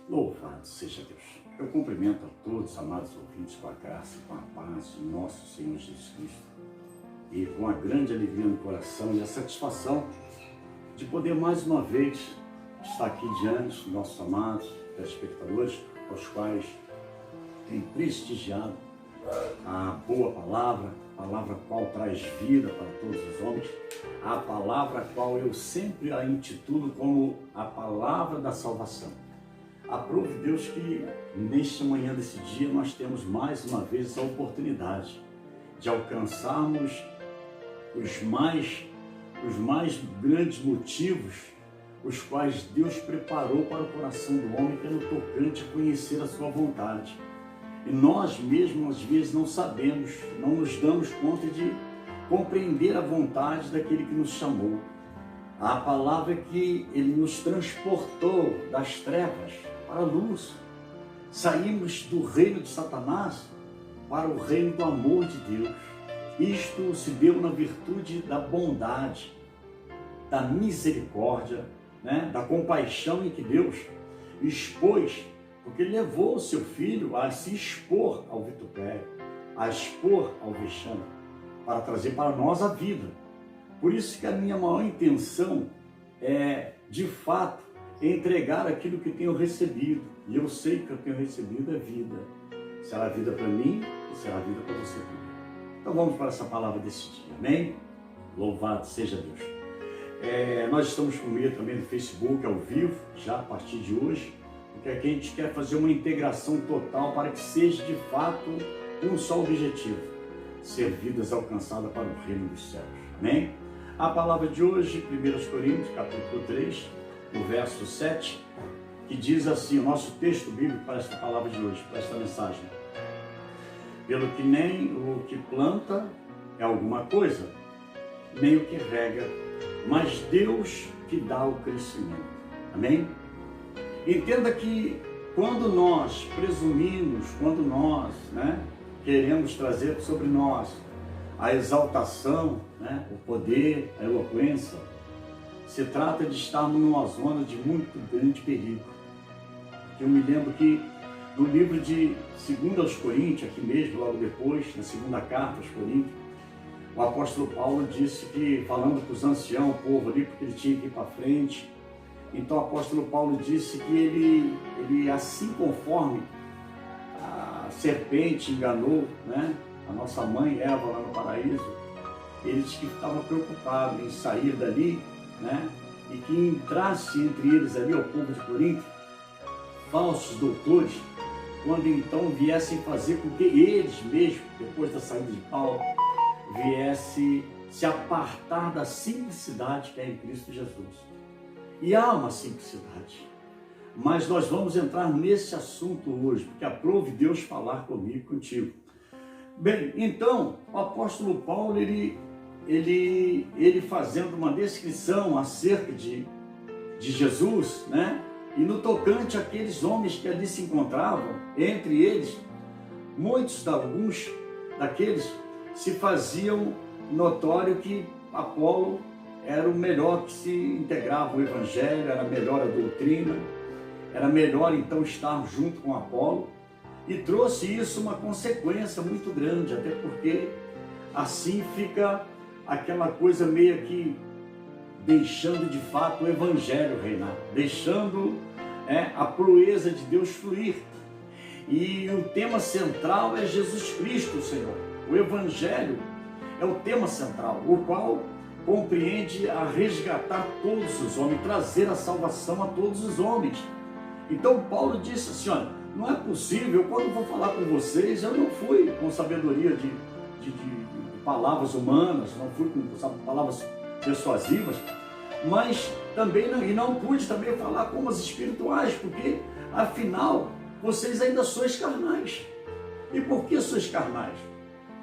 Louvado seja Deus. Eu cumprimento a todos, amados ouvintes, com a graça e com a paz de nosso Senhor Jesus Cristo. E com a grande alegria no coração e a satisfação de poder mais uma vez estar aqui diante dos nossos amados telespectadores, aos quais tem prestigiado a boa palavra, a palavra qual traz vida para todos os homens, a palavra qual eu sempre a intitulo como a palavra da salvação. Aprove Deus que nesta manhã desse dia nós temos mais uma vez a oportunidade de alcançarmos os mais grandes motivos os quais Deus preparou para o coração do homem pelo tocante a conhecer a sua vontade. E nós mesmos às vezes não sabemos, não nos damos conta de compreender a vontade daquele que nos chamou. A palavra é que ele nos transportou das trevas para a luz. Saímos do reino de Satanás para o reino do amor de Deus. Isto se deu na virtude da bondade, da misericórdia, da compaixão em que Deus expôs, porque ele levou o seu filho a se expor ao vitupério, a expor ao vexame, para trazer para nós a vida. Por isso que a minha maior intenção é, de fato, entregar aquilo que tenho recebido. E eu sei que eu tenho recebido é vida. Será vida para mim e será vida para você também. Então vamos para essa palavra desse dia, amém? Louvado seja Deus. Nós estamos por meio também do Facebook ao vivo, já a partir de hoje, porque aqui a gente quer fazer uma integração total para que seja de fato um só objetivo: ser vidas alcançadas para o reino dos céus, amém? A palavra de hoje, 1 Coríntios, capítulo 3, no verso 7, que diz assim, o nosso texto bíblico para esta palavra de hoje, para esta mensagem: pelo que nem o que planta é alguma coisa, nem o que rega, mas Deus que dá o crescimento. Amém? Entenda que quando nós presumimos, quando nós queremos trazer sobre nós a exaltação, o poder, a eloquência, se trata de estarmos numa zona de muito grande perigo. Eu me lembro que no livro de 2 Coríntios, aqui mesmo, logo depois, na segunda carta aos Coríntios, o apóstolo Paulo disse que, falando para os anciãos, o povo ali, porque ele tinha que ir para frente, então o apóstolo Paulo disse que ele assim conforme a serpente enganou a nossa mãe Eva lá no paraíso, ele disse que estava preocupado em sair dali, e que entrasse entre eles ali, ao povo de Corinto, falsos doutores, quando então viessem fazer com que eles mesmos, depois da saída de Paulo, viessem se apartar da simplicidade que é em Cristo Jesus. E há uma simplicidade, mas nós vamos entrar nesse assunto hoje, porque aprove Deus falar comigo e contigo. Bem, então, o apóstolo Paulo, ele fazendo uma descrição acerca de Jesus, e no tocante àqueles homens que ali se encontravam, entre eles, alguns daqueles se faziam notório que Apolo era o melhor que se integrava ao Evangelho, era melhor a doutrina, era melhor então estar junto com Apolo, e trouxe isso uma consequência muito grande, até porque assim fica aquela coisa meio que deixando de fato o Evangelho reinar, deixando a proeza de Deus fluir. E o tema central é Jesus Cristo, Senhor. O Evangelho é o tema central, o qual compreende a resgatar todos os homens, trazer a salvação a todos os homens. Então Paulo disse assim, olha, não é possível, quando vou falar com vocês, eu não fui com sabedoria de palavras humanas, não fui com palavras persuasivas, mas também não pude também falar como as espirituais, porque afinal vocês ainda sois carnais. E por que sois carnais?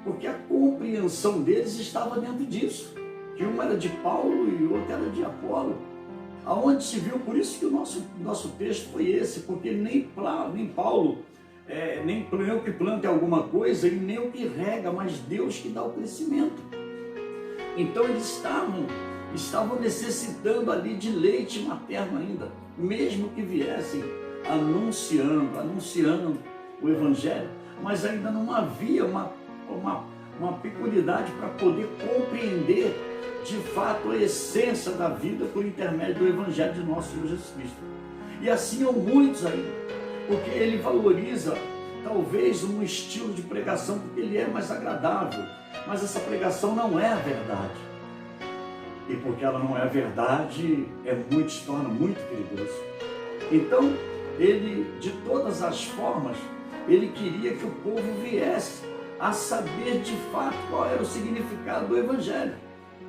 Porque a compreensão deles estava dentro disso, que um era de Paulo e o outro era de Apolo. Aonde se viu, por isso que o nosso texto foi esse, porque nem Paulo, nem o que planta é alguma coisa, e nem o que rega, mas Deus que dá o crescimento. Então eles estavam necessitando ali de leite materno ainda, mesmo que viessem anunciando o Evangelho, mas ainda não havia uma peculiaridade para poder compreender de fato a essência da vida por intermédio do Evangelho de nosso Senhor Jesus Cristo. E assim há muitos aí, porque ele valoriza talvez um estilo de pregação porque ele é mais agradável, mas essa pregação não é a verdade. E porque ela não é a verdade, se torna muito perigoso. Então, ele, de todas as formas, ele queria que o povo viesse a saber de fato qual era o significado do Evangelho.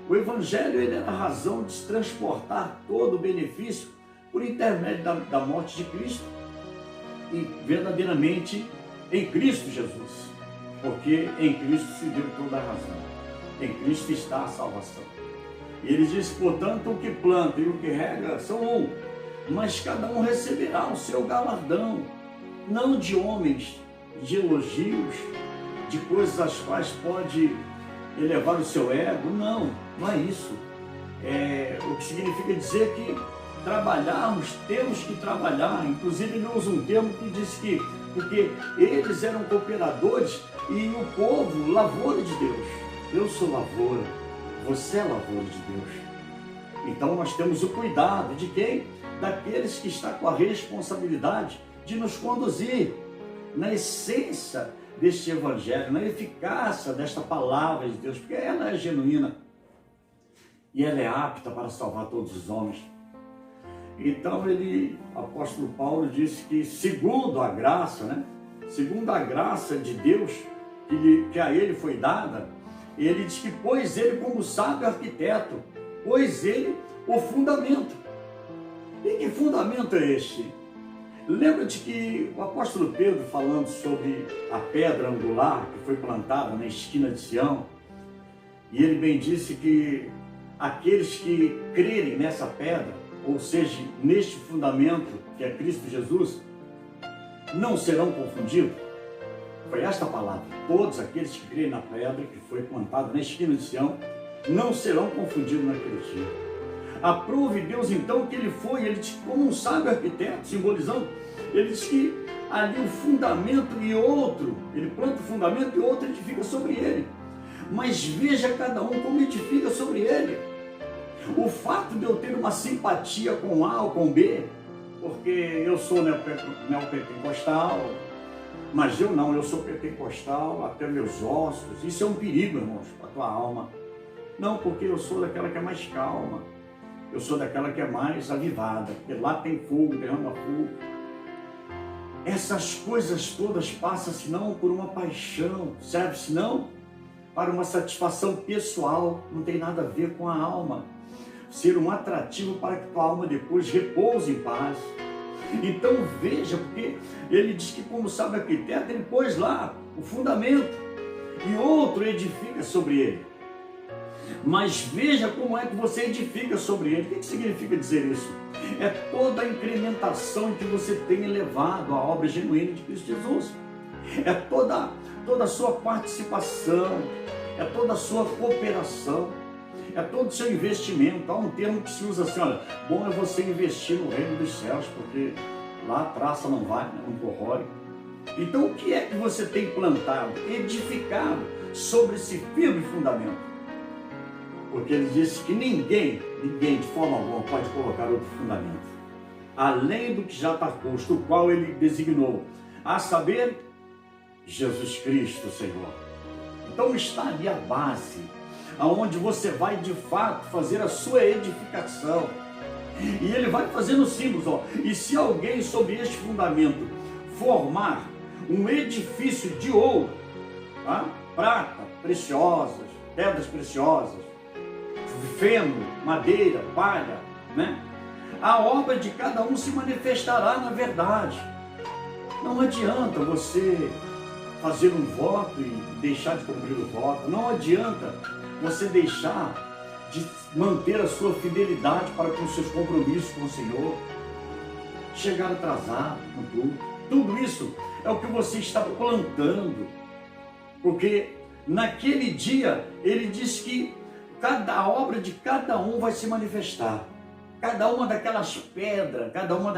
O Evangelho, ele era a razão de se transportar todo o benefício por intermédio da morte de Cristo e verdadeiramente em Cristo Jesus, porque em Cristo se deu toda a razão, em Cristo está a salvação. E ele diz, portanto, o que planta e o que rega são um, mas cada um receberá o seu galardão, não de homens, de elogios, de coisas às quais pode elevar o seu ego, não é isso. O que significa dizer que temos que trabalhar. Inclusive ele usa um termo que diz que, porque eles eram cooperadores e o povo, lavoura de Deus. Eu sou lavoura, você é lavoura de Deus. Então nós temos o cuidado de quem? Daqueles que estão com a responsabilidade de nos conduzir na essência deste Evangelho, na eficácia desta palavra de Deus, porque ela é genuína e ela é apta para salvar todos os homens. Então o apóstolo Paulo disse que segundo a graça, segundo a graça de Deus que a ele foi dada, ele diz que pôs ele como sábio arquiteto, pôs ele o fundamento. E que fundamento é este? Lembra-te que o apóstolo Pedro, falando sobre a pedra angular que foi plantada na esquina de Sião, e ele bem disse que aqueles que crerem nessa pedra, ou seja, neste fundamento que é Cristo Jesus, não serão confundidos. Foi esta palavra: todos aqueles que crerem na pedra que foi plantada na esquina de Sião não serão confundidos naquele dia. Aprove Deus então que ele disse, como um sábio arquiteto, simbolizando, ele diz que ali o fundamento e outro, ele planta o fundamento e outro edifica sobre ele. Mas veja cada um como edifica sobre ele. O fato de eu ter uma simpatia com A ou com B, porque eu sou neopentecostal, mas eu sou pentecostal até meus ossos. Isso é um perigo, irmãos, para a tua alma. Não, porque eu sou daquela que é mais calma, eu sou daquela que é mais avivada, porque lá tem fogo, derrama fogo. Essas coisas todas passam, senão por uma paixão, serve senão para uma satisfação pessoal, não tem nada a ver com a alma. Ser um atrativo para que tua alma depois repouse em paz. Então veja, porque ele diz que como sábio arquiteto, ele pôs lá o fundamento e outro edifica sobre ele. Mas veja como é que você edifica sobre ele. O que significa dizer isso? É toda a incrementação que você tem elevado à obra genuína de Cristo Jesus. É toda a sua participação, é toda a sua cooperação, é todo o seu investimento. Há um termo que se usa assim, olha, bom é você investir no reino dos céus, porque lá a traça não vai, não corrói. Então o que é que você tem plantado, edificado sobre esse firme fundamento? Porque ele disse que ninguém de forma alguma pode colocar outro fundamento, além do que já está posto, o qual ele designou, a saber, Jesus Cristo, Senhor. Então está ali a base, aonde você vai de fato fazer a sua edificação. E ele vai fazendo símbolos, ó. E se alguém sobre este fundamento formar um edifício de ouro, tá? Prata, preciosas, pedras preciosas, feno, madeira, palha, a obra de cada um se manifestará na verdade. Não adianta você fazer um voto e deixar de cumprir o voto. Não adianta você deixar de manter a sua fidelidade para com os seus compromissos com o Senhor. Chegar atrasado com tudo. Tudo isso é o que você está plantando. Porque naquele dia ele diz que a obra de cada um vai se manifestar. Cada uma daquelas pedras, cada uma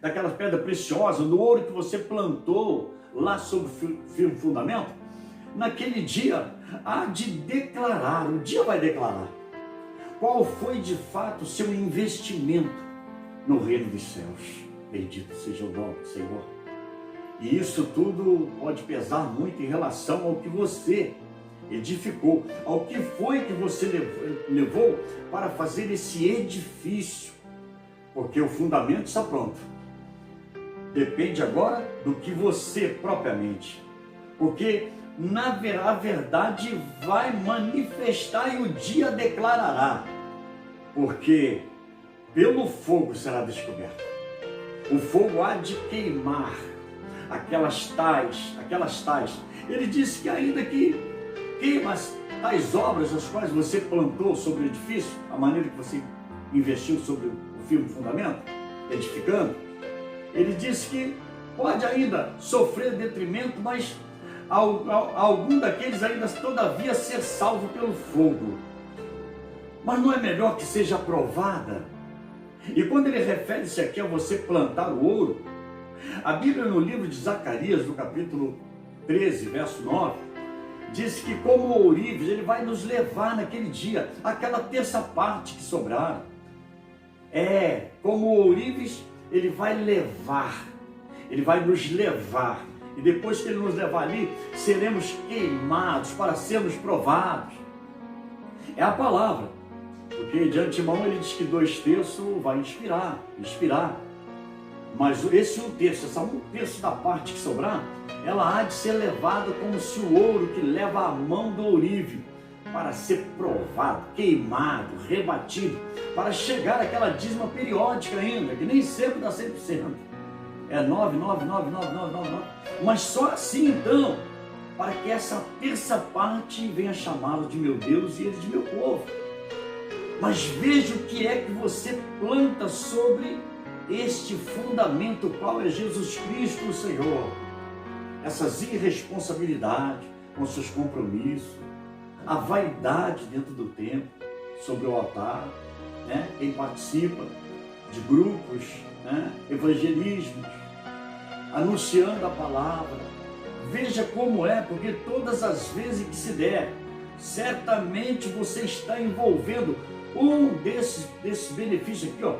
daquela pedra preciosa, do ouro que você plantou lá sob o firme fundamento, naquele dia há de declarar, o dia vai declarar qual foi de fato o seu investimento no reino dos céus. Bendito seja o nome do Senhor. E isso tudo pode pesar muito em relação ao que você edificou, ao que foi que você levou para fazer esse edifício, porque o fundamento está pronto. Depende agora do que você propriamente, porque a verdade vai manifestar e o dia declarará, porque pelo fogo será descoberto. O fogo há de queimar aquelas tais. Ele disse que ainda que queima as tais obras as quais você plantou sobre o edifício, a maneira que você investiu sobre o firme fundamento, edificando, ele disse que pode ainda sofrer detrimento, mas algum daqueles ainda todavia ser salvo pelo fogo. Mas não é melhor que seja aprovada? E quando ele refere-se aqui a você plantar o ouro, a Bíblia no livro de Zacarias, no capítulo 13, verso 9, diz que como ourives, ele vai nos levar naquele dia, aquela terça parte que sobraram. Como ourives, ele vai nos levar. E depois que ele nos levar ali, seremos queimados para sermos provados. É a palavra. Porque de antemão ele diz que 2/3 vai inspirar. Mas esse 1/3, essa 1/3 da parte que sobrar, ela há de ser levada como se o ouro que leva a mão do ourive para ser provado, queimado, rebatido, para chegar àquela dízima periódica ainda, que nem sempre dá 100%. É 9,99999. Mas só assim então, para que essa terça parte venha chamá-lo de meu Deus e ele de meu povo. Mas veja o que é que você planta sobre este fundamento, qual é Jesus Cristo, o Senhor. Essas irresponsabilidades com seus compromissos, a vaidade dentro do templo, sobre o altar, né? Quem participa de grupos, né? Evangelismos, anunciando a palavra. Veja como é, porque todas as vezes que se der, certamente você está envolvendo um desses benefícios aqui, ó,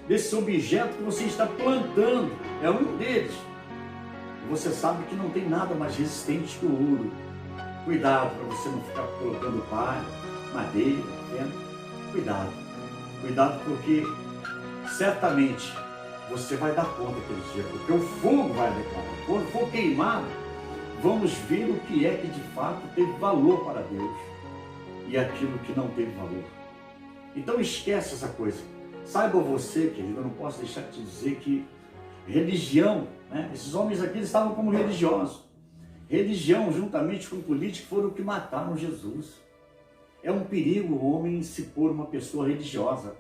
desse objeto que você está plantando, é um deles. Você sabe que não tem nada mais resistente que o ouro. Cuidado para você não ficar colocando palha, madeira, feno. Cuidado porque certamente você vai dar conta aquele dia, porque o fogo vai declarar. Quando for queimado, vamos ver o que é que de fato teve valor para Deus e aquilo que não teve valor. Então esquece essa coisa. Saiba você, querido, eu não posso deixar de te dizer que religião, né? Esses homens aqui eles estavam como religiosos. Religião, juntamente com política, foram o que mataram Jesus. É um perigo o homem se pôr uma pessoa religiosa.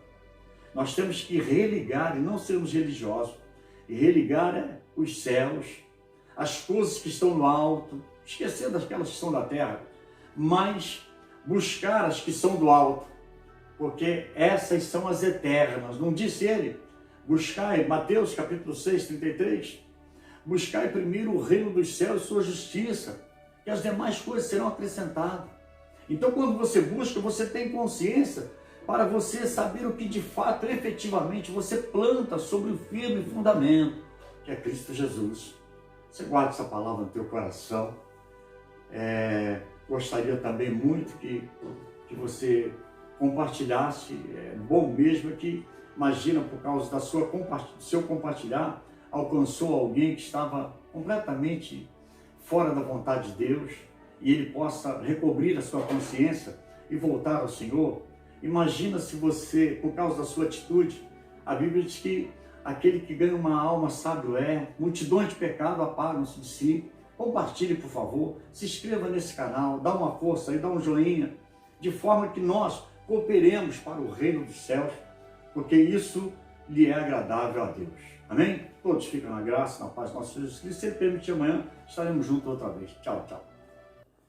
Nós temos que religar e não sermos religiosos. E religar os céus, as coisas que estão no alto, esquecendo aquelas que são da terra, mas buscar as que são do alto, porque essas são as eternas. Não disse ele? Buscai, Mateus capítulo 6, 33, buscai primeiro o reino dos céus e sua justiça, e as demais coisas serão acrescentadas. Então, quando você busca, você tem consciência para você saber o que de fato, efetivamente, você planta sobre o firme fundamento, que é Cristo Jesus. Você guarda essa palavra no teu coração. Gostaria também muito que você compartilhasse. Bom mesmo que, imagina, por causa do seu compartilhar, alcançou alguém que estava completamente fora da vontade de Deus e ele possa recobrir a sua consciência e voltar ao Senhor. Imagina se você, por causa da sua atitude, a Bíblia diz que aquele que ganha uma alma sábio multidões de pecado apagam-se de si. Compartilhe, por favor, se inscreva nesse canal, dá uma força e dá um joinha, de forma que nós cooperemos para o reino dos céus, porque isso lhe é agradável a Deus. Amém? Todos ficam na graça, na paz do nosso Jesus Cristo. Se Ele permitir, amanhã estaremos juntos outra vez. Tchau, tchau.